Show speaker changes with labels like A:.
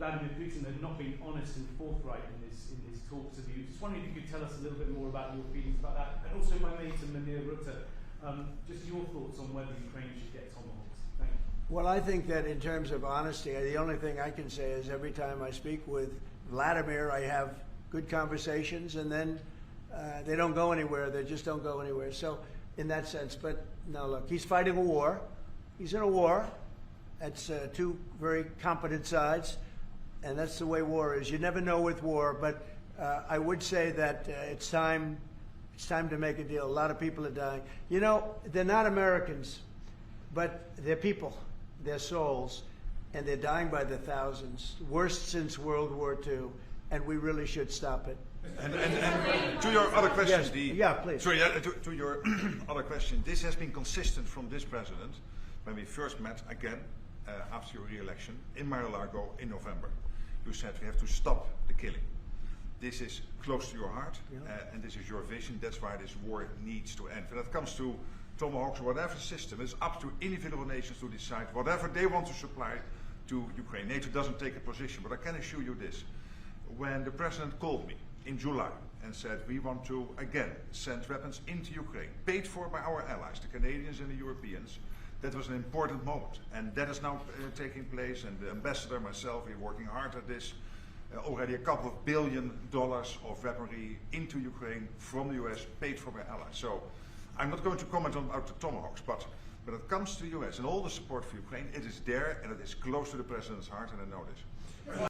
A: Vladimir Putin had not been honest and forthright in his talks with you. Just wondering if you could tell us a little bit more about your feelings about that, and also my mate and Rutte, just your thoughts on whether Ukraine should get tomahawks. Thank you.
B: Well, I think that in terms of honesty, the only thing I can say is every time I speak with Vladimir, I have good conversations, and then they don't go anywhere. They just don't go anywhere. So in that sense, but no, look, he's fighting a war. He's in a war. That's two very competent sides, and that's the way war is. You never know with war, but I would say that it's time to make a deal. A lot of people are dying. You know, they're not Americans, but they're people. They're souls, and they're dying by the thousands, worst since World War II, and we really should stop it.
C: And to your other question,
B: yes. Please.
C: Sorry, to your other question, this has been consistent from this president when we first met again after your re-election in Mar-a-Lago in November. You said we have to stop the killing. This is close to your heart, and this is your vision. That's why this war needs to end. When it comes to tomahawks or whatever system, it's up to individual nations to decide whatever they want to supply to Ukraine. NATO doesn't take a position, but I can assure you this. When the president called me in July and said we want to again send weapons into Ukraine, paid for by our allies, the Canadians and the Europeans, that was an important moment. And that is now taking place, and the ambassador and myself, we're working hard at this. Already a couple of $1 billion of weaponry into Ukraine from the US, paid for by allies. So I'm not going to comment on about the tomahawks, but when it comes to the US and all the support for Ukraine, it is there and it is close to the president's heart, and I know this.